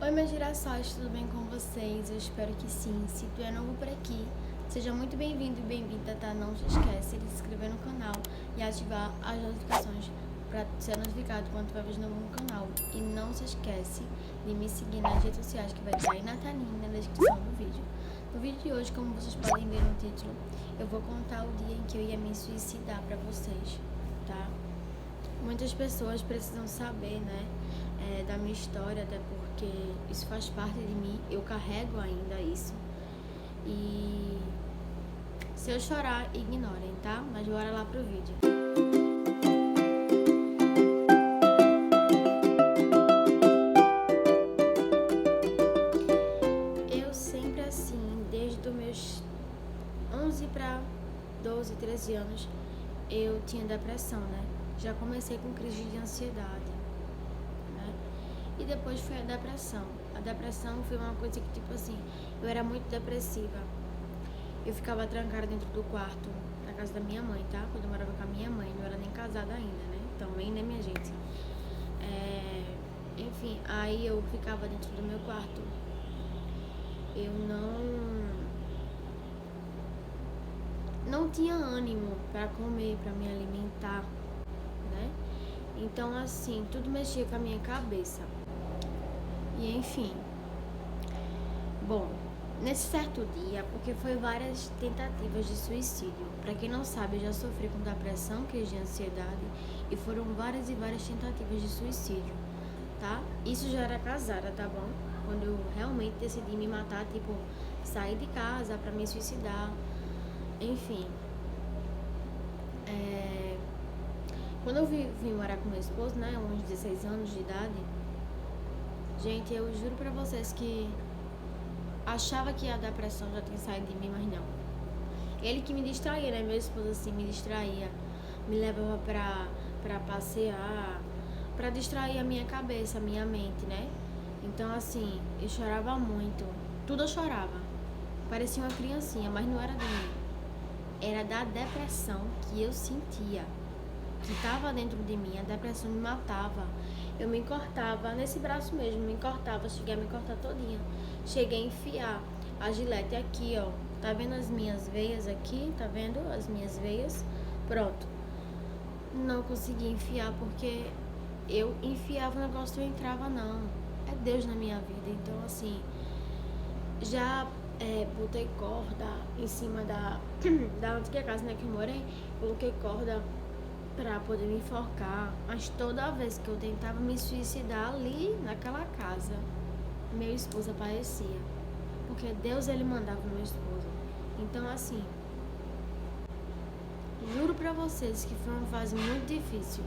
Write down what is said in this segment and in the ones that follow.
Oi, meus girassóis, tudo bem com vocês? Eu espero que sim. Se tu é novo por aqui, seja muito bem-vindo e bem-vinda, tá? Não se esquece de se inscrever no canal e ativar as notificações para ser notificado quando tu vai ver novo no canal. E não se esquece de me seguir nas redes sociais, que vai estar aí na telinha, na descrição do vídeo. No vídeo de hoje, como vocês podem ver no título, eu vou contar o dia em que eu ia me suicidar pra vocês, tá? Muitas pessoas precisam saber, né, da minha história, até porque isso faz parte de mim, eu carrego ainda isso. E se eu chorar, ignorem, tá? Mas bora lá pro vídeo. Eu sempre assim, desde os meus 11 para 12, 13 anos, eu tinha depressão, né? Já comecei com crise de ansiedade, né? E depois foi a depressão. A depressão foi uma coisa que, tipo assim, eu era muito depressiva. Eu ficava trancada dentro do quarto, na casa da minha mãe, tá? Quando eu morava com a minha mãe, não era nem casada ainda, né? Também, né, minha gente? Enfim, aí eu ficava dentro do meu quarto. Eu não tinha ânimo para comer, para me alimentar, né? Então, assim, tudo mexia com a minha cabeça. E, enfim. Bom, nesse certo dia, porque foi várias tentativas de suicídio. Para quem não sabe, eu já sofri com depressão, crise de ansiedade, e foram várias e várias tentativas de suicídio, tá? Isso já era casada, tá bom? Quando eu realmente decidi me matar, tipo, sair de casa para me suicidar. Enfim, quando eu vim morar com meu esposo, né, uns 16 anos de idade, gente, eu juro pra vocês que achava que a depressão já tinha saído de mim, mas não. Ele que me distraía, né, meu esposo assim, me distraía, me levava pra passear, pra distrair a minha cabeça, a minha mente, né. Então, assim, eu chorava muito, tudo eu chorava, parecia uma criancinha, mas não era de mim. Era da depressão que eu sentia, que estava dentro de mim. A depressão me matava. Eu me cortava nesse braço mesmo, me cortava, cheguei a me cortar todinha. Cheguei a enfiar a gilete aqui, ó. Tá vendo as minhas veias aqui? Tá vendo as minhas veias? Pronto. Não consegui enfiar porque eu enfiava o negócio e eu entrava, não. É Deus na minha vida. Então, assim, já botei corda em cima da antiga casa, né, que eu morei. Coloquei corda pra poder me enforcar. Mas toda vez que eu tentava me suicidar ali naquela casa, meu esposo aparecia. Porque Deus, ele mandava no meu esposo. Então, assim, juro pra vocês que foi uma fase muito difícil.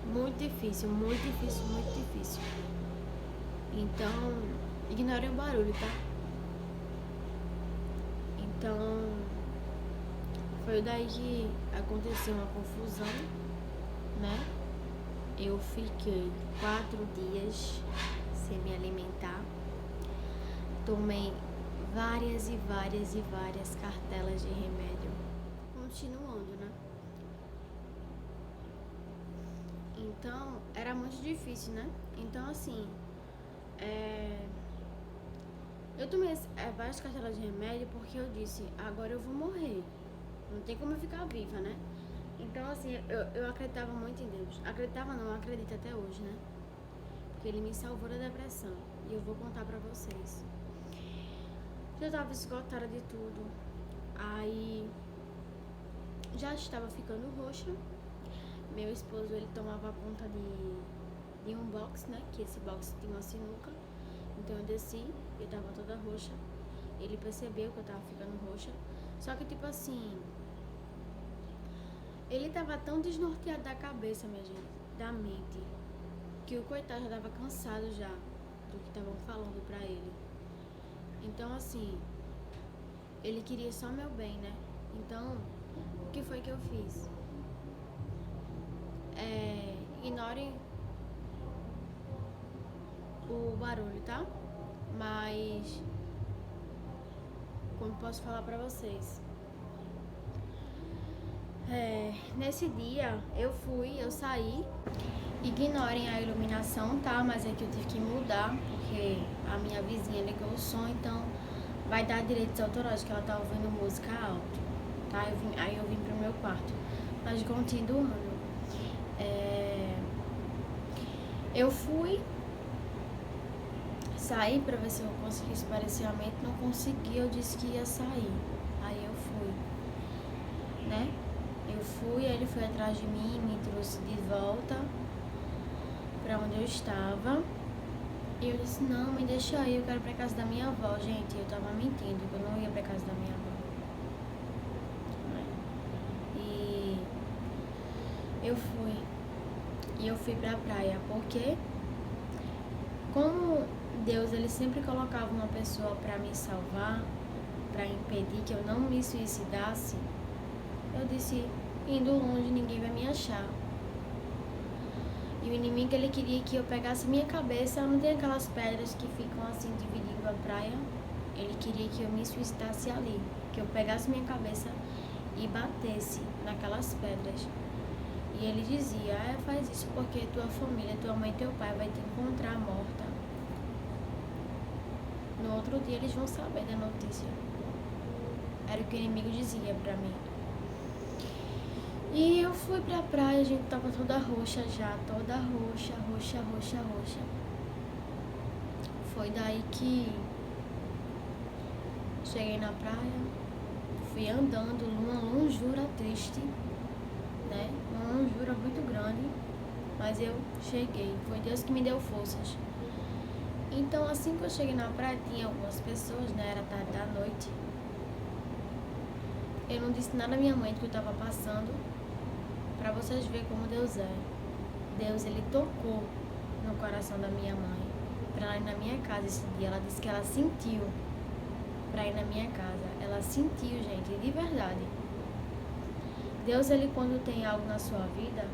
Muito difícil, muito difícil, muito difícil. Então, ignorem o barulho, tá? Então, foi daí que aconteceu uma confusão, né? Eu fiquei 4 dias sem me alimentar. Tomei várias e várias e várias cartelas de remédio. Continuando, né? Então, era muito difícil, né? Então, assim, eu tomei várias cartelas de remédio porque eu disse, agora eu vou morrer. Não tem como eu ficar viva, né? Então, assim, eu acreditava muito em Deus. Acreditava não, eu acredito até hoje, né? Porque Ele me salvou da depressão. E eu vou contar pra vocês. Já tava esgotada de tudo. Aí, já estava ficando roxa. Meu esposo, ele tomava conta de um box, né? Que esse box tinha uma sinuca. Então eu desci, eu tava toda roxa. Ele percebeu que eu tava ficando roxa. Só que, tipo assim, ele tava tão desnorteado da cabeça, minha gente, da mente, que o coitado já tava cansado já do que estavam falando pra ele. Então, assim, ele queria só meu bem, né? Então, o que foi que eu fiz? Ignorem o barulho, tá? Mas, como posso falar pra vocês? Nesse dia eu saí. Ignorem a iluminação, tá? Mas é que eu tive que mudar, porque a minha vizinha ligou o som, então vai dar direitos autorais, que ela tá ouvindo música alto, tá? Aí eu vim pro meu quarto. Mas continuando, eu fui sair pra ver se eu conseguisse pareciamento, não consegui, eu disse que ia sair. Aí eu fui, né? Eu fui, aí ele foi atrás de mim, me trouxe de volta pra onde eu estava. E eu disse, não, me deixa aí, eu quero ir pra casa da minha avó. Gente, eu tava mentindo, que eu não ia pra casa da minha avó. E eu fui. E eu fui pra praia, porque como Deus, ele sempre colocava uma pessoa pra me salvar, pra impedir que eu não me suicidasse, eu disse, indo longe, ninguém vai me achar. E o inimigo, ele queria que eu pegasse minha cabeça, não tem aquelas pedras que ficam assim dividindo a praia? Ele queria que eu me suicidasse ali, que eu pegasse minha cabeça e batesse naquelas pedras. E ele dizia, faz isso porque tua família, tua mãe e teu pai vai te encontrar morta. No outro dia eles vão saber da notícia. Era o que o inimigo dizia pra mim. E eu fui pra praia, a gente tava toda roxa já, toda roxa. Foi daí que cheguei na praia, fui andando numa longura triste, né? Uma longura muito grande, mas eu cheguei, foi Deus que me deu forças. Então assim que eu cheguei na praia, tinha algumas pessoas, né? Era tarde da noite. Eu não disse nada à minha mãe do que eu tava passando, pra vocês verem como Deus é. Deus, ele tocou no coração da minha mãe pra ela ir na minha casa esse dia. Ela disse que ela sentiu pra ir na minha casa. Ela sentiu, gente, de verdade. Deus, ele quando tem algo na sua vida,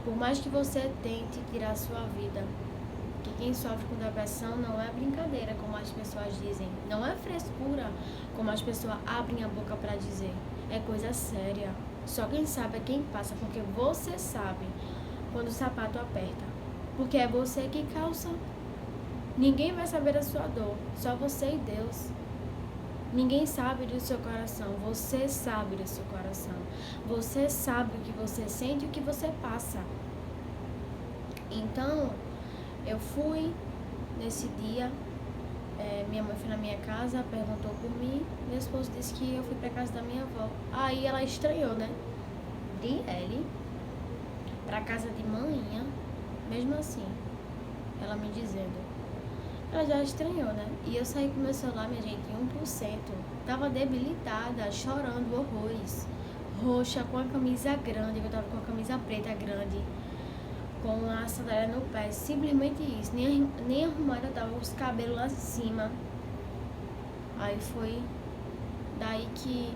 por mais que você tente tirar a sua vida, que quem sofre com depressão não é brincadeira, como as pessoas dizem. Não é frescura, como as pessoas abrem a boca pra dizer. É coisa séria. Só quem sabe é quem passa, porque você sabe quando o sapato aperta. Porque é você que calça. Ninguém vai saber da sua dor, só você e Deus. Ninguém sabe do seu coração, você sabe do seu coração. Você sabe o que você sente e o que você passa. Então, eu fui nesse dia, minha mãe foi na minha casa, perguntou por mim, meu esposo disse que eu fui pra casa da minha avó. Aí ela estranhou, né? De ele pra casa de manhã, mesmo assim, ela me dizendo. Ela já estranhou, né? E eu saí com meu celular, minha gente, em 1%. Tava debilitada, chorando horrores. Roxa, com a camisa grande, eu tava com a camisa preta grande, com a sandália no pé, simplesmente isso. Nem arrumada eu tava, os cabelos lá em cima. Aí foi daí que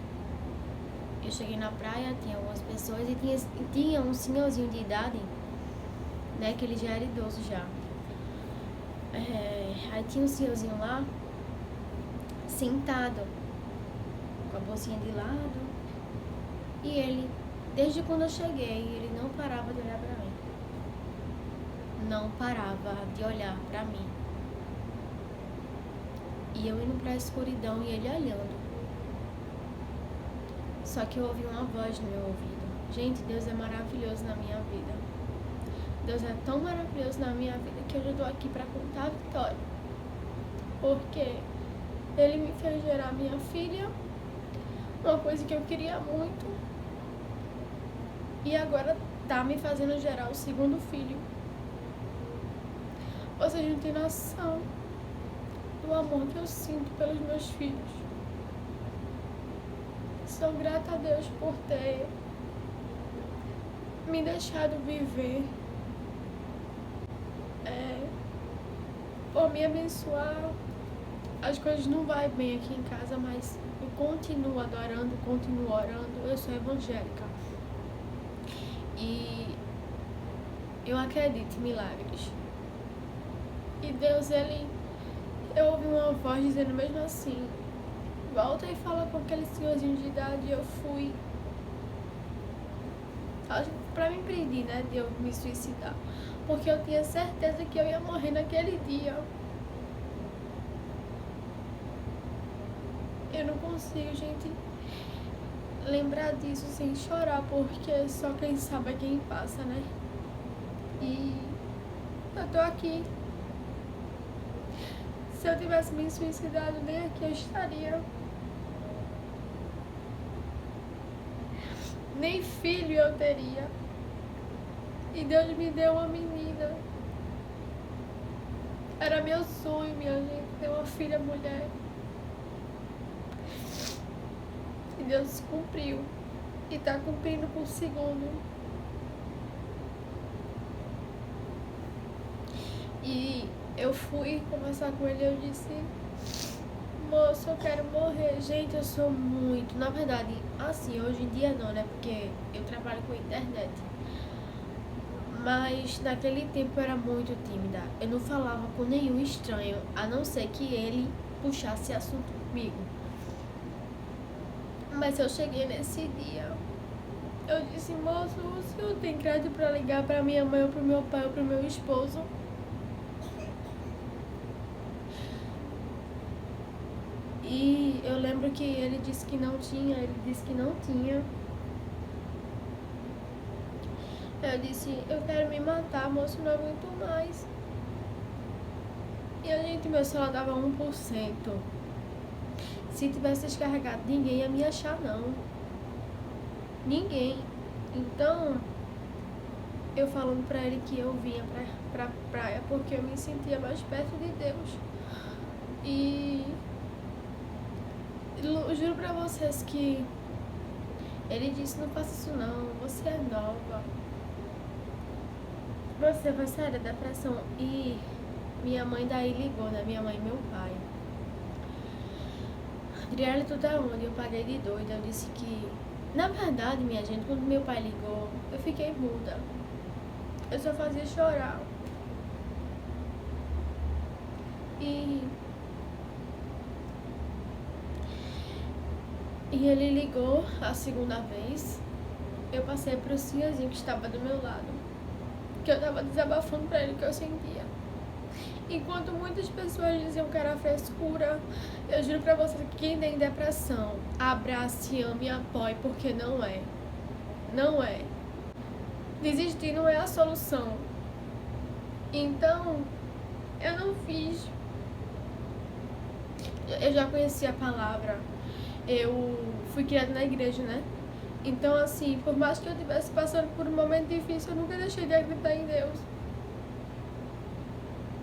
eu cheguei na praia, tinha algumas pessoas e tinha um senhorzinho de idade, né, que ele já era idoso já. Aí tinha um senhorzinho lá, sentado, com a bolsinha de lado, e ele, desde quando eu cheguei, ele não parava de olhar pra mim. Não parava de olhar pra mim. E eu indo pra escuridão e ele olhando. Só que eu ouvi uma voz no meu ouvido. Gente, Deus é maravilhoso na minha vida. Deus é tão maravilhoso na minha vida que hoje eu tô aqui pra contar a vitória. Porque ele me fez gerar minha filha, uma coisa que eu queria muito. E agora tá me fazendo gerar o segundo filho. Vocês não têm noção do amor que eu sinto pelos meus filhos. Sou grata a Deus por ter me deixado viver, por me abençoar. As coisas não vão bem aqui em casa, mas eu continuo adorando, continuo orando. Eu sou evangélica e eu acredito em milagres. E Deus, eu ouvi uma voz dizendo mesmo assim, volta e fala com aquele senhorzinho de idade. E eu fui. pra me impedir, né, de eu me suicidar. Porque eu tinha certeza que eu ia morrer naquele dia. Eu não consigo, gente, lembrar disso sem chorar, porque só quem sabe é quem passa, né? E eu tô aqui. Se eu tivesse me suicidado, nem aqui eu estaria. Nem filho eu teria. E Deus me deu uma menina. Era meu sonho, minha gente, ter uma filha mulher. E Deus cumpriu. E tá cumprindo com o segundo. E eu fui conversar com ele e eu disse: moço, eu quero morrer. Gente, eu sou muito... Na verdade, assim, hoje em dia não, né? Porque eu trabalho com internet. Mas naquele tempo eu era muito tímida. Eu não falava com nenhum estranho, a não ser que ele puxasse assunto comigo. Mas eu cheguei nesse dia. Eu disse: moço, o senhor tem crédito pra ligar pra minha mãe, ou pro meu pai, ou pro meu esposo? E eu lembro que ele disse que não tinha, Eu disse: eu quero me matar, moço, não aguento mais. E a gente, meu celular dava 1%. Se tivesse descarregado, ninguém ia me achar, não. Ninguém. Então, eu falando pra ele que eu vinha pra praia porque eu me sentia mais perto de Deus. E eu juro pra vocês que ele disse: não faça isso não, você é nova, você vai sair da depressão. E minha mãe daí ligou, né? Minha mãe e meu pai: Adriele, tu tá onde? Eu paguei de doida. Eu disse que, na verdade, minha gente, quando meu pai ligou, eu fiquei muda. Eu só fazia chorar. E ele ligou a segunda vez. Eu passei pro senhorzinho que estava do meu lado, que eu tava desabafando pra ele o que eu sentia. Enquanto muitas pessoas diziam que era frescura, eu juro pra vocês que quem tem depressão, abrace, ame e apoie, porque não é. Não é. Desistir não é a solução. Então, eu não fiz. Eu já conhecia a palavra. Eu fui criada na igreja, né? Então, assim, por mais que eu estivesse passando por um momento difícil, eu nunca deixei de acreditar em Deus.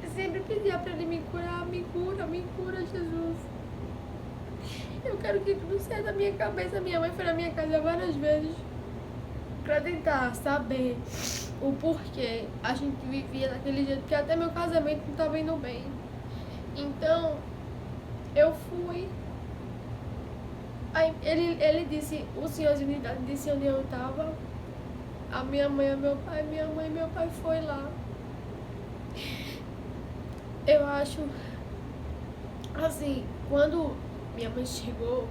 Eu sempre pedia pra Ele me cura, Jesus. Eu quero que tudo saia da minha cabeça. Minha mãe foi na minha casa várias vezes pra tentar saber o porquê a gente vivia daquele jeito, porque até meu casamento não tava indo bem. Então, eu fui. Aí ele disse, o senhorzinho de idade disse onde eu tava. A minha mãe e meu pai, minha mãe e meu pai foi lá. Eu acho, assim, quando minha mãe chegou,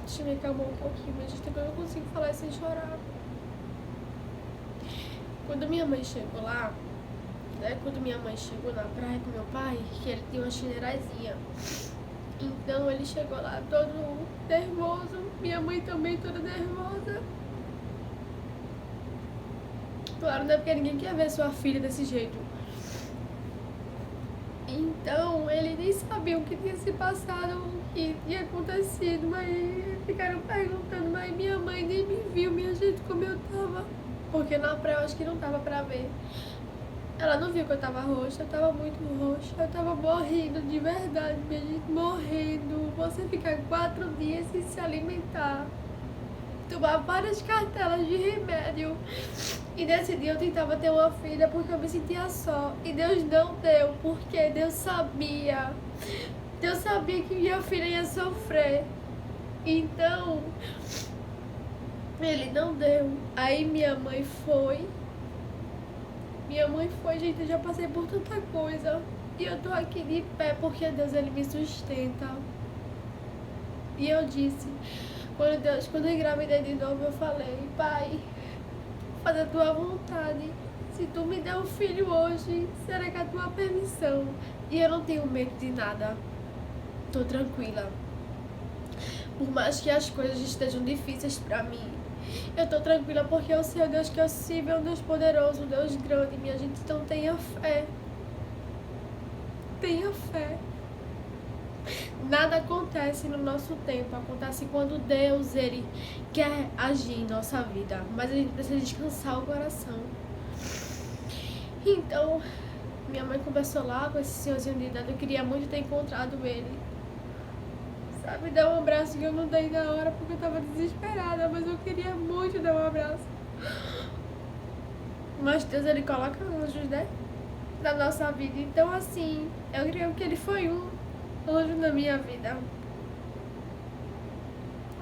deixa eu me acalmar um pouquinho, mas eu não consigo falar sem chorar. Quando minha mãe chegou lá, né, quando minha mãe chegou na praia com meu pai, que ele tinha uma chinelazinha. Então ele chegou lá todo nervoso, minha mãe também toda nervosa. Claro, não é porque ninguém quer ver sua filha desse jeito. Então ele nem sabia o que tinha se passado, o que tinha acontecido, mas ficaram perguntando, mas minha mãe nem me viu, minha gente, como eu tava. Porque na praia eu acho que não tava pra ver. Ela não viu que eu tava roxa, eu tava muito roxa, eu tava morrendo de verdade, minha gente, morrendo. Você ficar 4 dias sem se alimentar, tomar várias cartelas de remédio. E nesse dia eu tentava ter uma filha porque eu me sentia só. E Deus não deu, porque Deus sabia. Deus sabia que minha filha ia sofrer. Então, Ele não deu. Aí minha mãe foi. Gente, eu já passei por tanta coisa. E eu tô aqui de pé porque Deus, Ele me sustenta. E eu disse, quando eu engravidei de novo, eu falei: Pai, fazer a tua vontade. Se tu me der um filho hoje, será que é a tua permissão? E eu não tenho medo de nada. Tô tranquila. Por mais que as coisas estejam difíceis pra mim, eu tô tranquila porque eu sei o Deus que eu sirvo, é um Deus poderoso, um Deus grande, minha gente. Então tenha fé. Tenha fé. Nada acontece no nosso tempo, acontece quando Deus, Ele quer agir em nossa vida. Mas a gente precisa descansar o coração. Então, minha mãe conversou lá com esse senhorzinho de idade, eu queria muito ter encontrado ele. Sabe, dar um abraço que eu não dei na hora porque eu tava desesperada, mas eu queria muito dar um abraço. Mas Deus, Ele coloca anjos, né? Na nossa vida. Então, assim, eu creio que Ele foi um anjo na minha vida.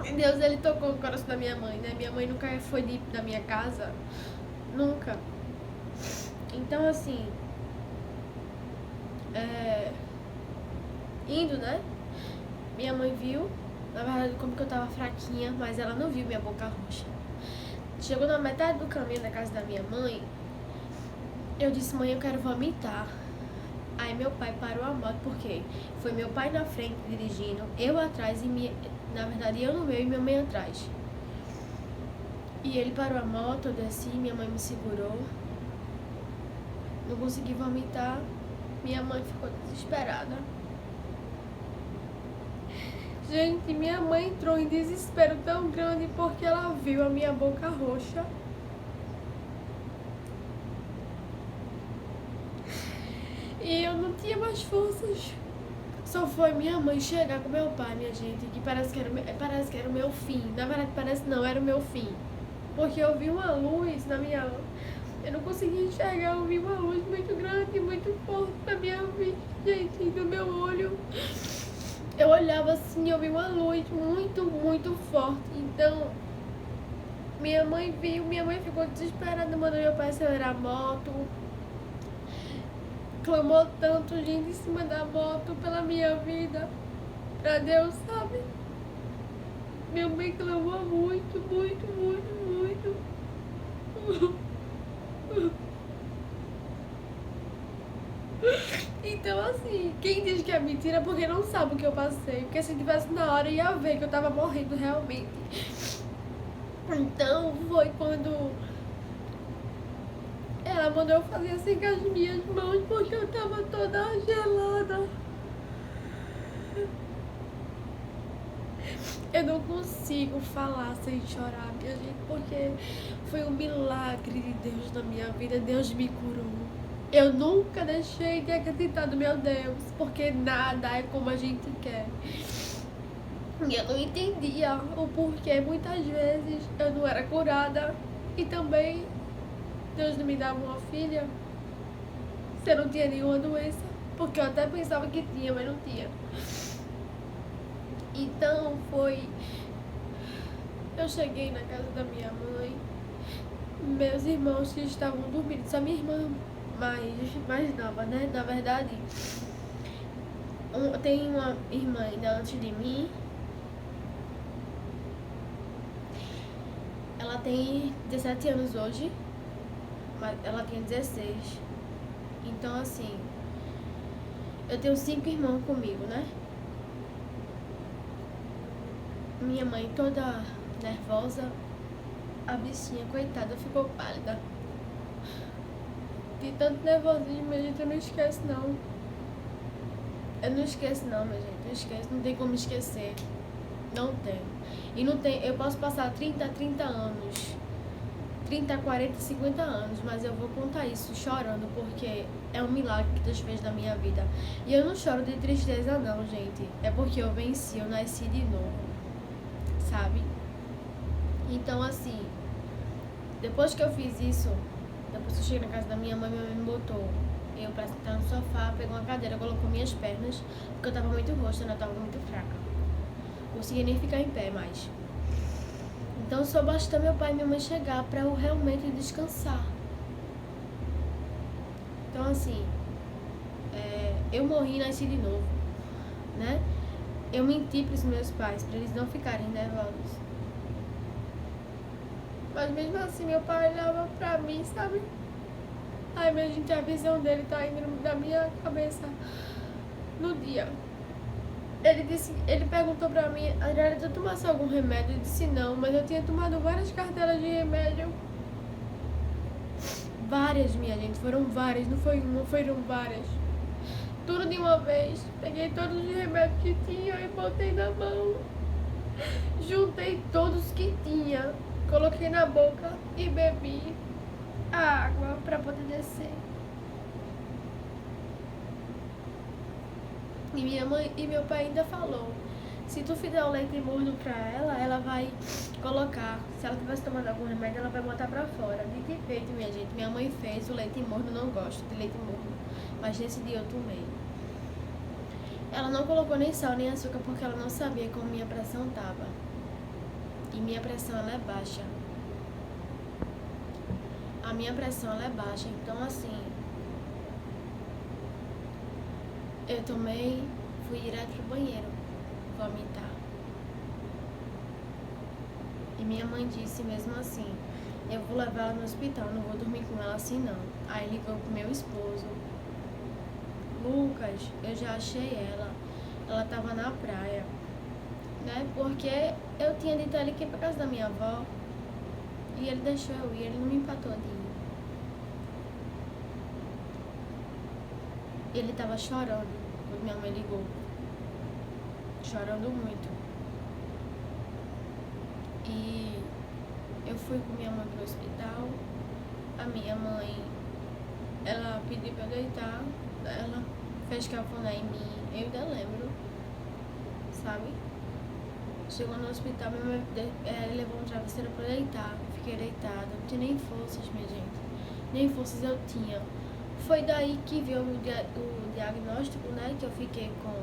E Deus, Ele tocou o coração da minha mãe, né? Minha mãe nunca foi da minha casa. Nunca. Então, assim, indo, né? Minha mãe viu, na verdade, como que eu tava fraquinha, mas ela não viu minha boca roxa. Chegou na metade do caminho da casa da minha mãe, eu disse, mãe, eu quero vomitar. Aí meu pai parou a moto, porque foi meu pai na frente dirigindo, eu atrás e na verdade eu no meio e minha mãe atrás. E ele parou a moto, eu desci, minha mãe me segurou. Não consegui vomitar, minha mãe ficou desesperada. Gente, minha mãe entrou em desespero tão grande porque ela viu a minha boca roxa. E eu não tinha mais forças. Só foi minha mãe chegar com meu pai, minha gente, que parece que era o meu fim. Na verdade, parece não, era o meu fim. Porque eu vi uma luz na minha... Eu não conseguia enxergar, eu vi uma luz muito grande, muito forte na minha vida, gente, no meu olho. Eu olhava assim, eu vi uma luz muito, muito forte. Então, minha mãe viu, minha mãe ficou desesperada, mandou meu pai acelerar a moto. Clamou tanto, gente, em cima da moto pela minha vida. Pra Deus, sabe? Minha mãe clamou muito, muito, muito, muito. Então, assim, quem diz que é mentira é porque não sabe o que eu passei. Porque se tivesse na hora, ia ver que eu tava morrendo realmente. Então, foi quando ela mandou eu fazer assim com as minhas mãos, porque eu tava toda gelada. Eu não consigo falar sem chorar, minha gente, porque foi um milagre de Deus na minha vida. Deus me curou. Eu nunca deixei de acreditar no meu Deus, porque nada é como a gente quer. E eu não entendia o porquê. Muitas vezes eu não era curada e também Deus não me dava uma filha se eu não tinha nenhuma doença, porque eu até pensava que tinha, mas não tinha. Então foi... Eu cheguei na casa da minha mãe, meus irmãos que estavam dormindo, só minha irmã mais nova, né? Na verdade, tem uma irmã ainda antes de mim. Ela tem 17 anos hoje, mas ela tem 16. Então, assim, eu tenho 5 irmãos comigo, né? Minha mãe toda nervosa, a bichinha, coitada, ficou pálida. De tanto nervosismo, a gente não esquece, não. Eu não esqueço, não, minha gente. Não esqueço, não tem como esquecer. Não tem. E não tem... Eu posso passar 30 anos, 30, 40, 50 anos, mas eu vou contar isso chorando, porque é um milagre que Deus fez na minha vida. E eu não choro de tristeza, não, gente. É porque eu venci, eu nasci de novo. Sabe? Então, assim, depois que eu fiz isso, depois que eu cheguei na casa da minha mãe me botou eu pra sentar no sofá, pegou uma cadeira, colocou minhas pernas, porque eu tava muito roxa, né? Eu tava muito fraca. Não conseguia nem ficar em pé mais. Então só bastou meu pai e minha mãe chegar pra eu realmente descansar. Então, assim, eu morri e nasci de novo, né? Eu menti pros meus pais, pra eles não ficarem nervosos. Mas mesmo assim, meu pai olhava pra mim, sabe? Ai, minha gente, a visão dele tá indo da minha cabeça no dia. Ele perguntou pra mim, Adriana, tu tomasse algum remédio? Eu disse não, mas eu tinha tomado várias cartelas de remédio. Várias, minha gente, foram várias, não foi uma, foram várias. Tudo de uma vez. Peguei todos os remédios que tinha e botei na mão. Juntei todos que tinha, coloquei na boca e bebi a água pra poder descer. E minha mãe e meu pai ainda falou, se tu fizer o leite morno pra ela, ela vai colocar. Se ela tivesse tomado algum remédio, ela vai botar pra fora. Dito e feito, minha gente. Minha mãe fez o leite morno, não gosto de leite morno. Mas nesse dia eu tomei. Ela não colocou nem sal nem açúcar porque ela não sabia como minha pressão tava. E minha pressão ela é baixa. A minha pressão ela é baixa, então assim, eu tomei, fui direto pro banheiro vomitar. E minha mãe disse mesmo assim, eu vou levar ela no hospital, não vou dormir com ela assim não. Aí ligou pro meu esposo, Lucas, eu já achei ela tava na praia, né? Porque eu tinha dito a ele que ia pra casa da minha avó e ele deixou eu ir, ele não me empatou de ir. Ele tava chorando quando minha mãe ligou, chorando muito. E eu fui com minha mãe pro hospital, a minha mãe, ela pediu pra eu deitar, ela fez cafuné em mim, eu ainda lembro, sabe? Chegou no hospital, minha mãe levou um travesseiro pra deitar, fiquei deitada, não tinha nem forças, minha gente, nem forças eu tinha. Foi daí que veio o diagnóstico, né, que eu fiquei com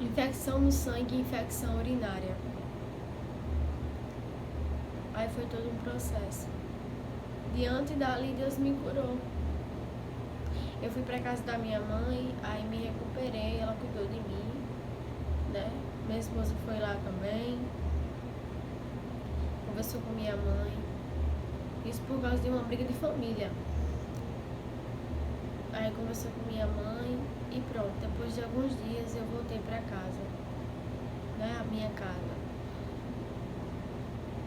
infecção no sangue e infecção urinária. Aí foi todo um processo. Diante dali, Deus me curou. Eu fui pra casa da minha mãe, aí me recuperei, ela cuidou de mim, né? Minha esposa foi lá também, conversou com minha mãe. Isso por causa de uma briga de família. Aí conversou com minha mãe e pronto. Depois de alguns dias eu voltei pra casa, né? A minha casa.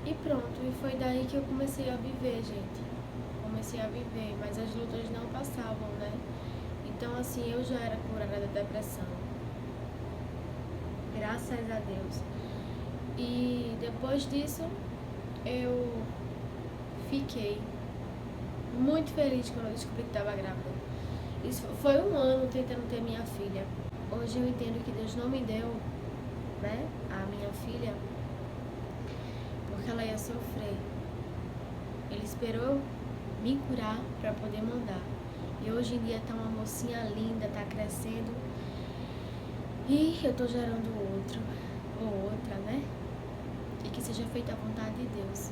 E pronto, e foi daí que eu comecei a viver, gente. Comecei a viver, mas as lutas não passavam, né? Então assim, eu já era curada da depressão. Graças a Deus. E depois disso, eu fiquei muito feliz quando eu descobri que estava grávida. Isso foi um ano tentando ter minha filha. Hoje eu entendo que Deus não me deu, né, a minha filha, porque ela ia sofrer. Ele esperou me curar para poder mandar. E hoje em dia tá uma mocinha linda, tá crescendo. E eu tô gerando outro ou outra, né? E que seja feita a vontade de Deus.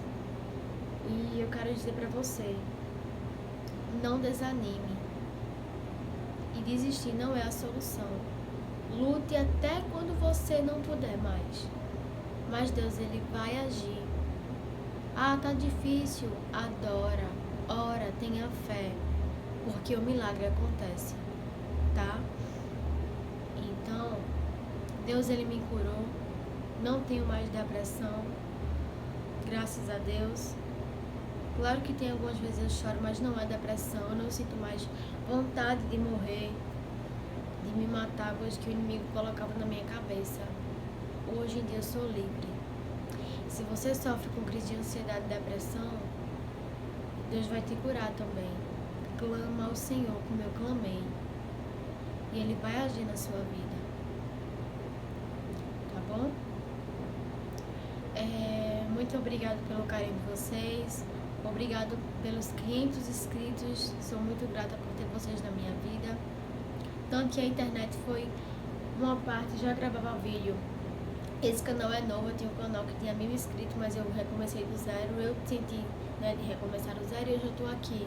E eu quero dizer pra você, não desanime. E desistir não é a solução. Lute até quando você não puder mais. Mas Deus, Ele vai agir. Ah, tá difícil. Adora, ora, tenha fé. Porque o milagre acontece, tá? Então, Deus, Ele me curou. Não tenho mais depressão. Graças a Deus. Claro que tem algumas vezes eu choro, mas não é depressão. Eu não sinto mais vontade de morrer, de me matar, coisas que o inimigo colocava na minha cabeça. Hoje em dia eu sou livre. Se você sofre com crise de ansiedade e depressão, Deus vai te curar também. Clama ao Senhor como eu clamei. E Ele vai agir na sua vida. Tá bom? Muito obrigado pelo carinho de vocês. Obrigado pelos 500 inscritos. Sou muito grata por ter vocês na minha vida. Tanto que a internet foi uma parte, já gravava vídeo. Esse canal é novo, eu tinha um canal que tinha 1000 inscritos, mas eu recomecei do zero. Eu senti, né, de recomeçar do zero e hoje eu tô aqui.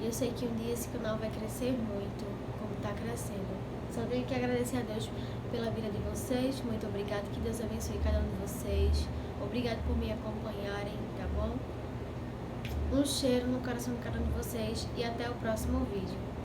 E eu sei que um dia esse canal vai crescer muito, como está crescendo. Só tenho que agradecer a Deus pela vida de vocês. Muito obrigada, que Deus abençoe cada um de vocês. Obrigado por me acompanharem, tá bom? Um cheiro no coração de cada um de vocês e até o próximo vídeo.